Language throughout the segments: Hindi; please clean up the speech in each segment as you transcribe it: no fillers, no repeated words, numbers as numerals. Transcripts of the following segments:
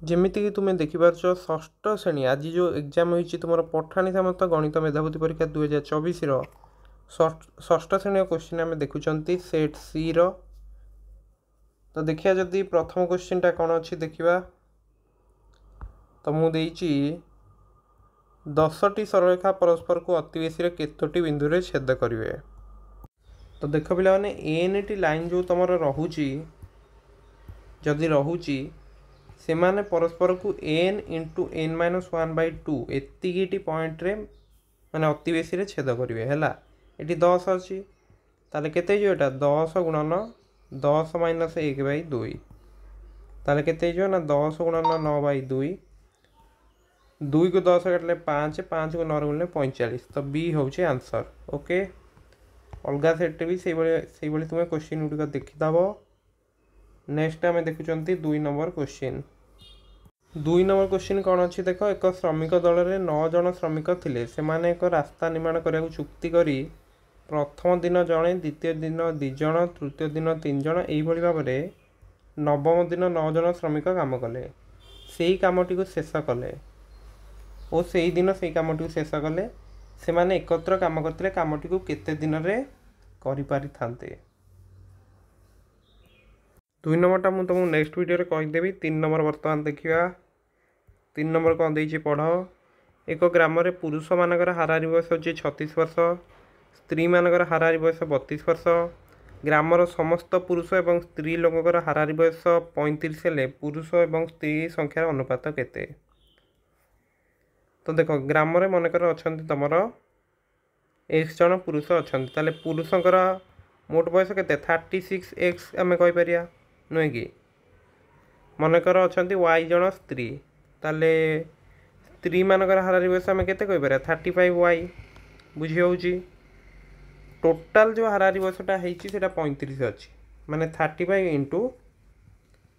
ଯେମିତିକି ତୁମେ ଦେଖିପାରୁଛ ଷଷ୍ଠ ଶ୍ରେଣୀ ଆଜି ଯେଉଁ ଏକ୍ଜାମ୍ ହୋଇଛି ତୁମର ପଠାଣି ସାମନ୍ତ ଗଣିତ ମେଧାବୃତ୍ତି ପରୀକ୍ଷା 2024ର ଷଷ୍ଠ ଶ୍ରେଣୀର କୋଶ୍ଚିନ୍ ଆମେ ଦେଖୁଛନ୍ତି ସେଟ୍ ସିର। ତ ଦେଖିବା ଯଦି ପ୍ରଥମ କୋଶ୍ଚିନ୍ଟା କ'ଣ ଅଛି ଦେଖିବା। ତ ମୁଁ ଦେଇଛି 10ଟି ସରଳରେଖା ପରସ୍ପରକୁ ଅତି ବେଶୀରେ କେତୋଟି ବିନ୍ଦୁରେ ଛେଦ କରିବେ। ତ ଦେଖ ପିଲାମାନେ ଏନ୍ଟି ଲାଇନ୍ ଯେଉଁ ତୁମର ରହୁଛି ଯଦି ରହୁଛି ସେମାନେ ପରସ୍ପରକୁ n × n-1/2 ଏତିକିଟି ପଏଣ୍ଟରେ ମାନେ ଅତି ବେଶୀରେ ଛେଦ କରିବେ ହେଲା। ଏଠି 10 ଅଛି ତାହେଲେ କେତେ ହେଇଯିବ ଏଇଟା 10 ଗୁଣନ 10 - 1/2 ତାହେଲେ କେତେ ହେଇଯିବ ନା 10 ଗୁଣନ 9/2 2 କୁ 10 କାଟିଲେ 5 5 କୁ 9 ଗୁଣିଲେ 45। ତ B ହେଉଛି ଆନ୍ସର୍। ଓକେ, ଅଲଗା ସେଟ୍ରେ ବି ସେଇଭଳି ତୁମେ କୋଶ୍ଚିନ୍ ଗୁଡ଼ିକ ଦେଖିଦେବ। ନେକ୍ସଟ ଆମେ ଦେଖୁଛନ୍ତି 2 ନମ୍ବର କୋଶ୍ଚିନ୍। 2 ନମ୍ବର କୋଶ୍ଚିନ୍ କ'ଣ ଅଛି ଦେଖ। ଏକ ଶ୍ରମିକ ଦଳରେ 9 ଜଣ ଶ୍ରମିକ ଥିଲେ। ସେମାନେ ଏକ ରାସ୍ତା ନିର୍ମାଣ କରିବାକୁ ଚୁକ୍ତି କରି ପ୍ରଥମ ଦିନ ଜଣେ, ଦ୍ୱିତୀୟ ଦିନ 2 ଜଣ, ତୃତୀୟ ଦିନ 3 ଜଣ ଏହିଭଳି ଭାବରେ ନବମ ଦିନ 9 ଜଣ ଶ୍ରମିକ କାମ କଲେ। ସେହି କାମଟିକୁ ଶେଷ କଲେ ଓ ସେହି ଦିନ ସେହି କାମଟିକୁ ଶେଷ କଲେ। ସେମାନେ ଏକତ୍ର କାମ କରିଥିଲେ କାମଟିକୁ କେତେ ଦିନରେ କରିପାରିଥାନ୍ତେ। 2 ନମ୍ବରଟା ମୁଁ ତୁମକୁ ନେକ୍ସଟ ଭିଡ଼ିଓରେ କହିଦେବି। 3 ନମ୍ବର ବର୍ତ୍ତମାନ ଦେଖିବା। 3 ନମ୍ବର କ'ଣ ଦେଇଛି ପଢ଼। ଏକ ଗ୍ରାମରେ ପୁରୁଷମାନଙ୍କର ହାରାହାରି ବୟସ ହେଉଛି 36 ବର୍ଷ, ସ୍ତ୍ରୀମାନଙ୍କର ହାରାହାରି ବୟସ 32 ବର୍ଷ। ଗ୍ରାମର ସମସ୍ତ ପୁରୁଷ ଏବଂ ସ୍ତ୍ରୀ ଲୋକଙ୍କର ହାରାହାରି ବୟସ 35 ହେଲେ ପୁରୁଷ ଏବଂ ସ୍ତ୍ରୀ ସଂଖ୍ୟାର ଅନୁପାତ କେତେ? ତ ଦେଖ ଗ୍ରାମରେ ମନେକର ଅଛନ୍ତି ତୁମର x ଜଣ ପୁରୁଷ ଅଛନ୍ତି, ତାହେଲେ ପୁରୁଷଙ୍କର ମୋଟ ବୟସ କେତେ 36x ଆମେ କହିପାରିବା ନୁହେଁ କି। ମନେକର ଅଛନ୍ତି y ଜଣ ସ୍ତ୍ରୀ, ତାହେଲେ ସ୍ତ୍ରୀମାନଙ୍କର ହାରାହାରି ବୟସ ଆମେ କେତେ କହିପାରିବା 35y। ବୁଝି ହେଉଛି। ଟୋଟାଲ୍ ଯେଉଁ ହାରାହାରି ବୟସଟା ହେଇଛି ସେଇଟା 35 ଅଛି, ମାନେ 35 ×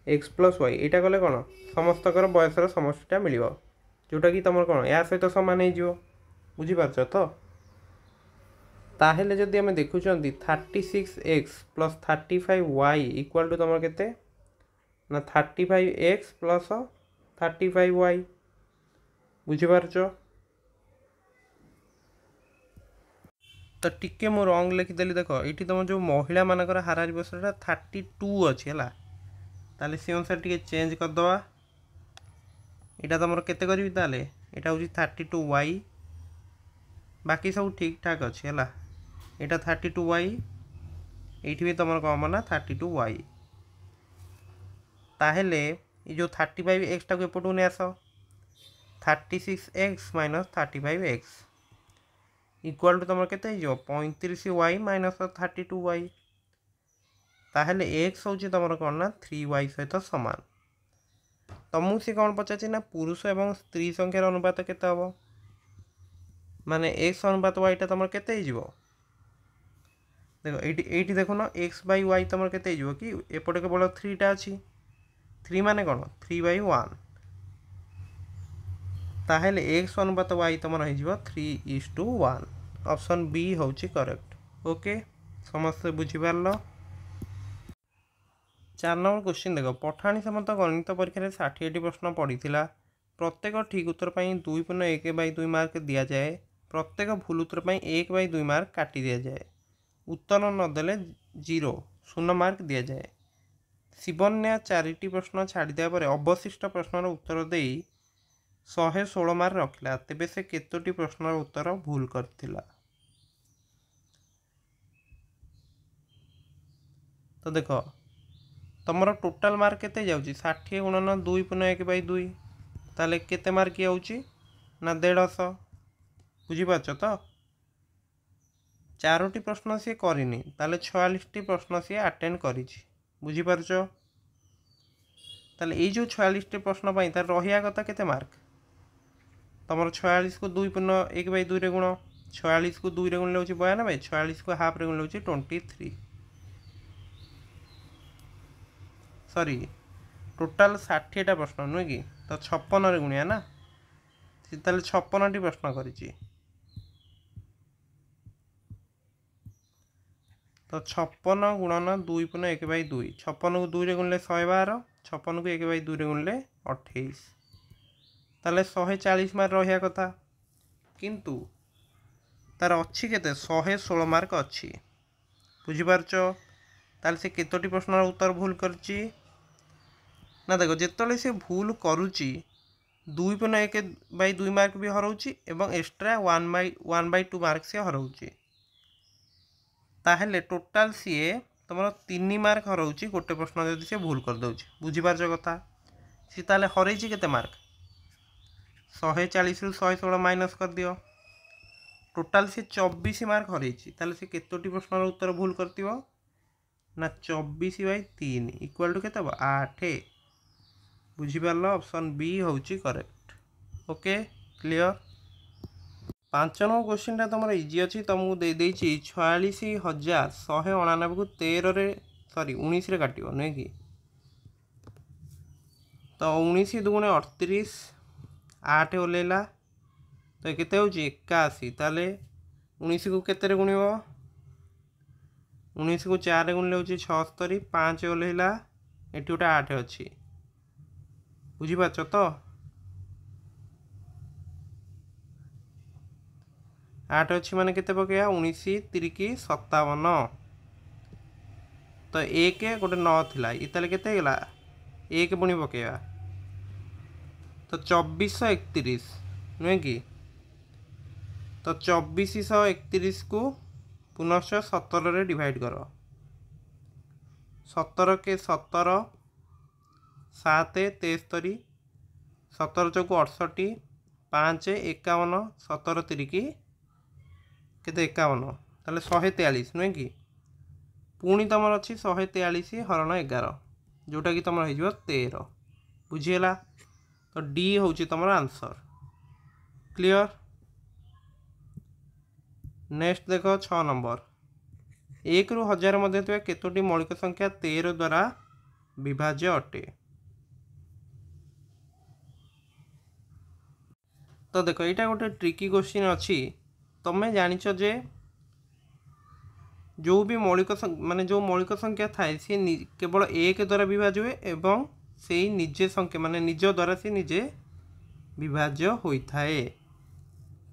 x + y। ଏଇଟା କଲେ କ'ଣ ସମସ୍ତଙ୍କର ବୟସର ସମଷ୍ଟିଟା ମିଳିବ, ଯେଉଁଟାକି ତୁମର କ'ଣ ଏହା ସହିତ ସମାନ ହେଇଯିବ। ବୁଝିପାରୁଛ ତ। ତାହେଲେ ଯଦି ଆମେ ଦେଖୁଛନ୍ତି 36x + 35y = ତୁମର କେତେ ନା 35x + 35y। ବୁଝିପାରୁଛ। ତ ଟିକେ ମୁଁ ରଙ୍ଗ ଲେଖିଦେଲି ଦେଖ। ଏଇଠି ତୁମ ଯେଉଁ ମହିଳାମାନଙ୍କର ହାରାହାରି ବୟସଟା 32 ଅଛି ହେଲା। ତାହେଲେ ସେ ଅନୁସାରେ ଟିକେ ଚେଞ୍ଜ କରିଦେବା। ଏଇଟା ତୁମର କେତେ କରିବି ତାହେଲେ ଏଇଟା ହେଉଛି 32y। ବାକି ସବୁ ଠିକ୍ ଠାକ୍ ଅଛି ହେଲା। ଏଇଟା 32y, এইটি ବି ତୁମର କ'ଣ ହେବ ନା 32y। ତାହେଲେ ଏ ଯେଉଁ 35xଟାକୁ ଏପଟକୁ ନେଇ ଆସ। 36x - 35x = ତୁମର କେତେ ହେଇଯିବ 35y - 32y। ତାହେଲେ x ହେଉଛି ତୁମର କ'ଣ ନା 3y ସହିତ ସମାନ। ତମକୁ ସେ କ'ଣ ପଚାରୁଛି ନା ପୁରୁଷ ଏବଂ ସ୍ତ୍ରୀ ସଂଖ୍ୟାର ଅନୁପାତ କେତେ ହେବ, ମାନେ x ଅନୁପାତ yଟା ତୁମର କେତେ ହେଇଯିବ। ଦେଖ এইটি ଦେଖୁନ x/y ତୁମର କେତେ ହେଇଯିବ କି ଏପଟେ କେବଳ 3ଟା ଅଛି। 3 ମାନେ କ'ଣ 3/1। ତାହେଲେ x ଅନୁପାତ y ତୁମର ହେଇଯିବ 3:1। ଅପସନ୍ B ହେଉଛି କରେକ୍ଟ। ଓକେ, ସମସ୍ତେ ବୁଝିପାରିଲ। 4 ନମ୍ବର କୋଶ୍ଚିନ୍ ଦେଖ। ପଠାଣି ସାମନ୍ତ ଗଣିତ ପରୀକ୍ଷାରେ 60ଟି ପ୍ରଶ୍ନ ପଡ଼ିଥିଲା। ପ୍ରତ୍ୟେକ ଠିକ୍ ଉତ୍ତର ପାଇଁ 2.1/2 ମାର୍କ ଦିଆଯାଏ। ପ୍ରତ୍ୟେକ ଭୁଲ ଉତ୍ତର ପାଇଁ 1/2 ମାର୍କ କାଟି ଦିଆଯାଏ। ଉତ୍ତର ନଦେଲେ 0 ମାର୍କ ଦିଆଯାଏ। ଶିବନ୍ୟା 4ଟି ପ୍ରଶ୍ନ ଛାଡ଼ିଦେବା ପରେ ଅବଶିଷ୍ଟ ପ୍ରଶ୍ନର ଉତ୍ତର ଦେଇ 116 ମାର୍କ ରଖିଲା। ତେବେ ସେ କେତୋଟି ପ୍ରଶ୍ନର ଉତ୍ତର ଭୁଲ କରିଥିଲା? ତ ଦେଖ ତୁମର ଟୋଟାଲ୍ ମାର୍କ କେତେ ଯାଉଛି 60 ଗୁଣନ 2.1/2, ତାହେଲେ କେତେ ମାର୍କ ହେଉଛି ନା 150। ବୁଝିପାରୁଛ ତ। 4ଟି ପ୍ରଶ୍ନ ସିଏ କରିନି, ତାହେଲେ 46ଟି ପ୍ରଶ୍ନ ସିଏ ଆଟେଣ୍ଡ କରିଛି। ବୁଝିପାରୁଛ। ତାହେଲେ ଏଇ ଯେଉଁ 46ଟି ପ୍ରଶ୍ନ ପାଇଁ ତାର ରହିବା କଥା କେତେ ମାର୍କ ତୁମର 46କୁ 2.1/2ରେ ଗୁଣ, 46କୁ 2ରେ ଗୁଣିଲେ ହେଉଛି 92, 46କୁ ହାଫ୍ରେ ଗୁଣିଲେ ହେଉଛି 23। ସରି ଟୋଟାଲ୍ 60ଟା ପ୍ରଶ୍ନ ନୁହେଁ କି, ତ 56ରେ ଗୁଣିଆ ନା। ସେ ତାହେଲେ 56ଟି ପ୍ରଶ୍ନ କରିଛି। तो 56 गुणन 2/1/2 56 को 2 रे गुणले 112 56 को 1/2 रे गुणले 28 ताले 140 मार्क रहिया कथा किंतु तार अच्छी केते 116 मार्क अच्छी बुझिपारछ ताले से केतोटी प्रश्नर उत्तर भूल करची ना देखो जेतले से भूल करूची 2/1/2 मार्क भी हरौची एवं एक्स्ट्रा 1/2 मार्क से हरौची ताहेले टोटाल सीए तुम 3 मार्क हरौची गोटे प्रश्न जदि से भूल कर दउची बुझिपारछ कथा सी ताले हरैची केते मार्क 140 रु 116 माइनस कर दियो टोटाल से 24 मार्क हरैची ताले से केतोटी प्रश्नर उत्तर भूल करतिबो ना 24/3 इक्वल टू केते 8 बुझिपारल ऑप्शन बी होची correct okay clear 5 number question टा तुम इजी अच्छी तुमको दे देछि 46,199 को 13 रे सॉरी 19 रे काटियो नै कि तो 19 दुगुणे 38 8 ओलेला तो केते होची 81 ताले 19 को केते रे गुणिबो 19 को 4 रे गुणले होची 76 5 ओलेला एटी गोटे 8 अच्छी बुझी पाछ तो 8 अच्छी माने केते पकेया 19 3 57 तो 1 गोटे 9 थिला इताले केते गेला 1 पुणी पकेया तो 2431 नुहे कि तो 2431 को पुनश्च 17 रे डिवाइड करो 17 के 17 7 73 17 चौको 68 5 51 17 3 केते 51 ताले 143 नुहे कि पुणी तुम अच्छी 143 हरण 11 जोटा कि तुम हो 13 बुझीगला तो डी हूँ तुम आंसर क्लियर नेक्स्ट देख 6 नंबर 1 रु 1000 मध्य केतोटी मौलिक संख्या 13 द्वारा विभाज्य अटे तो देख यहाँ गोटे ट्रिकी क्वेश्चन अच्छी तुम्हें जानिच जे जो भी मौलिक माने जो मौलिक संख्या थाए सी केवल 1 द्वारा विभाज्य हुए एवं से निजे संख्या माने निज द्वारा से निजे विभाज्य होता है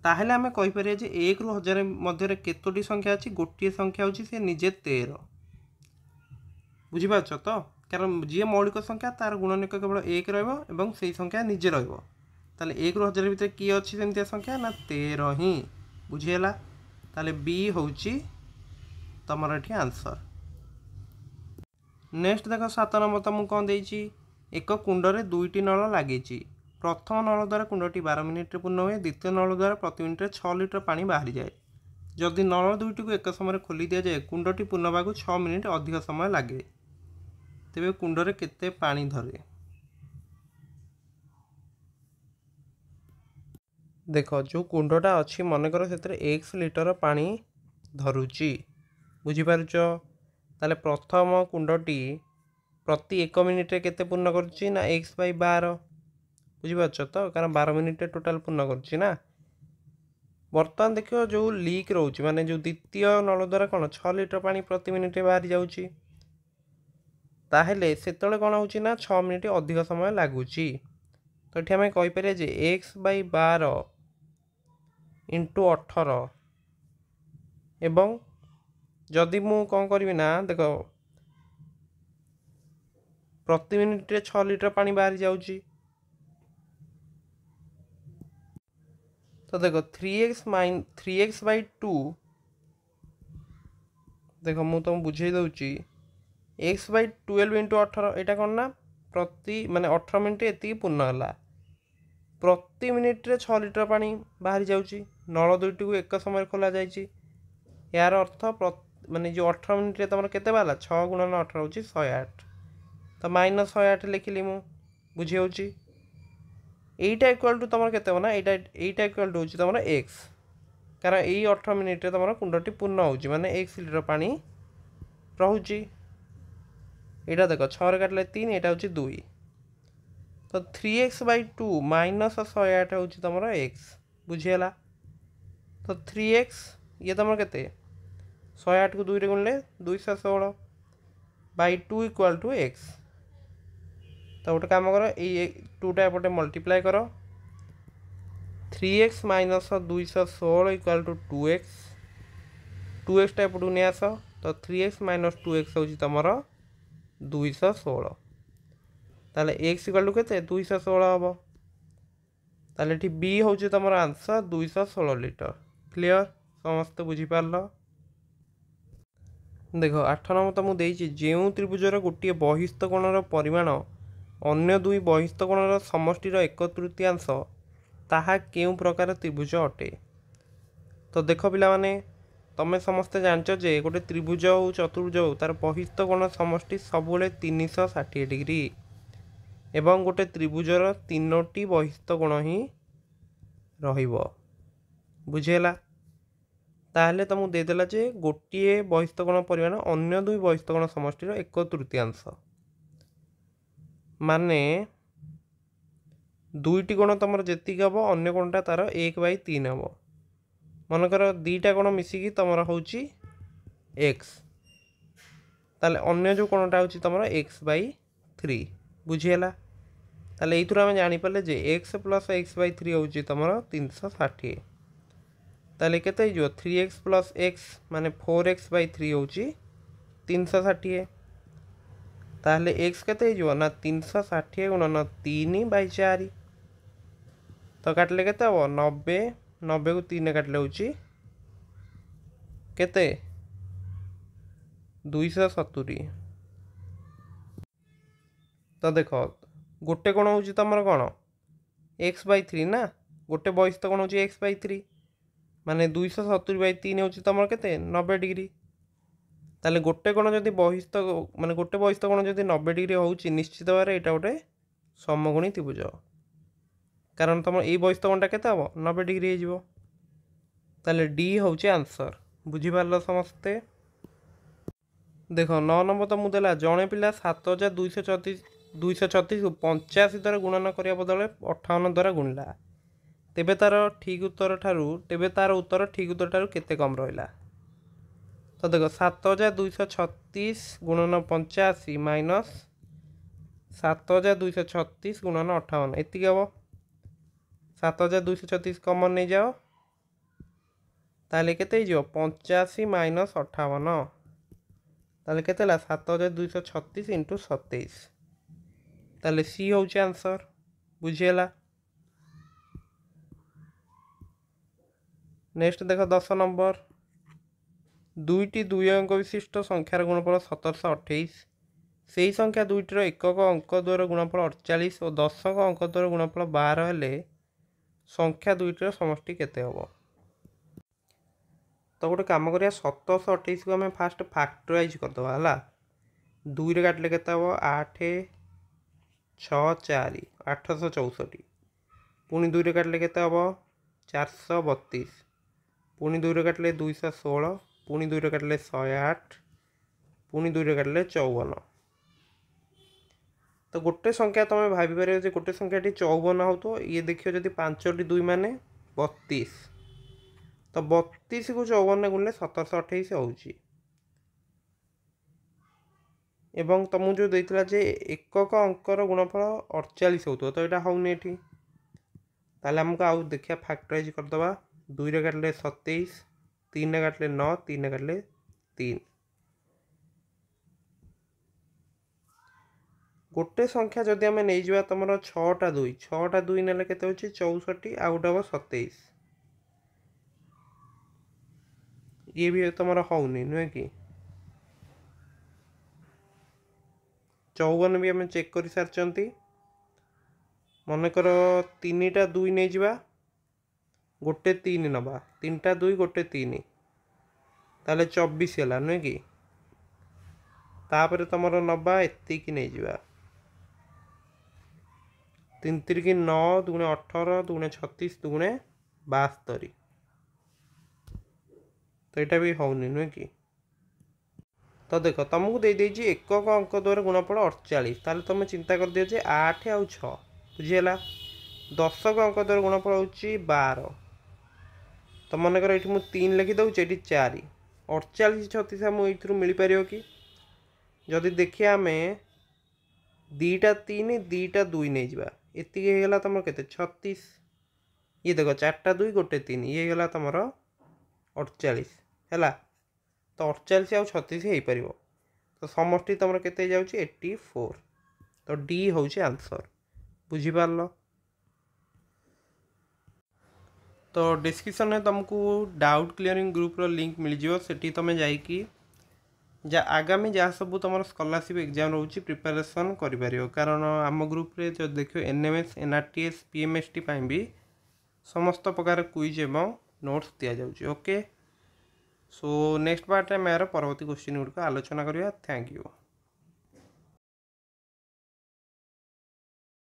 ताहले आमे कहि परिया जे 1 रु 1000 मध्य केतोटी संख्या अछि गोटे संख्या होची से निजे 13 बुझी पाछ तो कारण जे मौलिक संख्या तार गुणनिक केवल 1 रहबो एवं से संख्या निजे रहबो ताले 1 रु 1000 भीतर की अछि सेमतिया संख्या ना 13 ही बुझिएला ताले बी होची तमर एठी आंसर नेक्स्ट देख 7 नंबर तुमको कौन देछि एक कुंडरे दुईटी नल लगी प्रथम नल द्वारा कुंडटी 12 मिनिट पूर्ण हुए द्वितीय नल द्वारा प्रति मिनिट 6 लिटर पानी बाहरी जाए जदि नल दुईटी को एक समय खोली दि जाए कुंडटी पूर्ण होगा 6 मिनिट अधिक समय लगे तेरे कुंडरे केते पानी धरे देख जो कुंडटा अच्छी मनकर से एक्स लिटर पानी धरुची बुझीपारुच ताले प्रथम कुंडटी प्रति 1 मिनिट केते पूर्ण करुच्ची ना x/12 बुझीपारुच तो कारण 12 मिनिट टोटाल पूर्ण करुच्ची ना बर्तमान देखियो जो लीक रोचे माने जो द्वितीय नल द्वारा कौन 6 लिटर पानी प्रति मिनिट बाहरी जाउची ताहेले सेतले कौन होची ना 6 मिनिट अधिक समय लागुची तो ये आम कहीपर जे x/12 इंटू 18 एवं जदि मु कौन करी ना देख प्रति मिनिट 6 लिटर पानी बाहरी जाउची तो देख 3x/2 देख मु तुम बुझे दूची x/12 इंटू 18 यहाँ कौन ना प्रति माने 18 मिनिट एति पूर्ण है प्रति मिनिट रे 6 लिटर पानी बाहरी जाउची नल दुईटी को एक समय खोला जाइए यार अर्थ माने जो 18 मिनिट तुम केते बाला 6 × 18 होची 108 तो -108 लिखिली मु बुझी होची एटा इक्वल टू तुम केते ना एटा इक्वल टू होची तुम x कारण यही 18 मिनिट रे तुम कुंडटी पूर्ण होची माने x लिटर पानी रहुची एटा देख 6 रे काटले 3 एटा होची 2 तो 3x/2 -108 होची तुम x बुझीगला तो 3x ये तुम केते 108 को 2 रे गुणले 216 बाई 2 इक्वाल टू एक्स। तो गोटे काम कर, ये 2टा एपटे मल्टीप्लाई कर, 3x minus 216 equal to 2x, 2x टा एपटू नहीं आस, तो 3x माइनस 2x हूँ तुम 216, ताले x इक्वाल टू के 216 हम, ताले ये बी हूँ तुम आंसर 216 लिटर। क्लियर, समस्त बुझीपार। देख 8 नंबर तुमको देती, जो त्रिभुजर गोटे बहिस्थ कोणर परिमाण अन्य दुई बहिस्थ कोणर समष्टिर 1/3 ताहा केउं प्रकार त्रिभुज अटे। तो देख पिलामाने, तमें समस्ते जानच जे गोटे त्रिभुज हो चतुर्भुज हो तार बहिस्थ कोण समष्टि सबुले 360 डिग्री एवं गोटे त्रिभुजर 3टी बहिस्थ कोण ही रहिबो। बुझेला? ताहले तुमको देदेला जे गोटे बहिस्थ कोण परिमाण अन्य दुई बहिस्थ कोण समष्टिर 1/3 माने दुईटी कोण तुम जी हम अन्य कोणटा तार 1/3 हम। मनकर दीटा कोण मिसिकी तुम हूँ एक्स, ताले अन्य जो कोणटा हूँ तुम x/3। बुझीगला? ताले ये आम जापारे जे x प्लस x/3 हूँ तुम 360, ताले केते हो 3x प्लस x माने 4x/3 हूँ 360, ताहले x केते हो ना 360 गुणन 3/4, तो काटले केते हम 90, 90 को 3 काटले हूँ केते 270। तो देख गोटे कोण हूँ तुम कौन x/3 ना, गोटे बहिस्थ कोण हूँ x/3 माने 270/3 हूँ तुम के 90 डिग्री। ताले गोटे कोण जदि बहिस्थ माने गोटे बहिस्थ कोण जदि 90 डिग्री हूँ निश्चित भाव में यहाँ गोटे समकोणी त्रिभुज, कारण तुम ये बहिस्थ कोणटा केते हम 90 डिग्री हो। ताले डी हूँ आंसर। बुझीपार समस्ते? देख 9 नंबर तो मुझे देला, जड़े पिला 7236 को 85 द्वारा गुणन करने बदले 58 द्वारा गुणला, तेबे तार ठीक उत्तर ठारू केते कम रहा। तो देख 7236 गुणन 85 माइनस 7236 गुणन 58 एति हम। 7236 कमन नहीं जाओ, ताले केते 85 माइनस 58, ताले केते 7236 इंटू 27, ताले सी हूँ आंसर। बुझीगला? नेक्स्ट देख 10 नंबर, दुईटी दुई अंक विशिष्ट संख्यार गुणफल 1728, से ही संख्या दुईटर एकक अंक द्वारा गुणफल 48 और दशक अंक द्वारा गुणफल 12 हेले संख्या दुईटर समष्टि केते हम। तो गोटे कम करिया 1728 को आम फास्ट फैक्टराइज करदे है, 2 रे काटले केते हम 8 6 4 864, पुणी 2 रे काटले केते हम 432, पुणी 2 रे काटले 216, पुणी 2 रे काटले 108, पुणी 2 रे काटले 54। तो गोटे संख्या तुम भाभी पार गोटे संख्या 54 हो, तो ये देखियो जदि 5टी 2 माने 32, तो 32 को 54 गुणले 1728 होउची। एवं तुमको जो देता जे एकक अंकर गुणफल 48 हो, तो यहाँ होनी एठी, ताले हमको आउ देखिया फैक्टराइज करदबा। 2 रे काटले 27, 3 रे काटले 9, 3 रे काटले 3। गोटे संख्या जदि आम नहीं जा तुम 6टा 2 नेले केते होची 64, आ गोटे हम 27, ये भी तुम होनी नुहे कि 54 भी आम चेक कर सारी। मनकर 3टा 2 नहीं जा, गोटे 3 नवा, 3टा 2 गोटे 3, ताले 24 है नुहे कि, तापर तुम नवा एतिक नहीं जा 3 3 की 9 2 18 2 36 2 72, तो यहाँ भी होनी नुहे कि। तो देख तुमको दे देजी एकक अंक द्वारा गुणफल 48, ताले तुम चिंता कर दियो जे 8 आउ 6। बुझीगला? दशक अंक द्वारा गुणफल हूँ 12, तो मनकर ये 3 लिखी दूचे ये 4, 48 36 आम ये मिल पार कि जदि देखिए आम 2टा 3 2टा 2 नहीं जावा एतिकला तुम के 36 ये देख 4टा 2 1 3 ये गला तुम 48 है तो 48 आउ 36 हो पार तो समष्टि तुम के जाऊँगी 84 तो डी हूँ आंसर बुझीपार। तो डिस्क्रिप्शन में तुमको डाउट क्लीयरिंग ग्रुप रो लिंक मिल जाओ सेठी तुम जाइकी आगामी जहाँ सब तुम स्कॉलरशिप एग्जाम रोचे प्रिपरेशन कर कारण आम ग्रुप रे जो देखो एनएमएस एनआरटीएस पीएमएसटी भी समस्त प्रकार क्विज एवं नोट्स दि जाऊँगी। ओके सो नेक्स्ट पार्ट में यार परवर्ती क्वेश्चन गुड़िक आलोचना करिया। Thank you.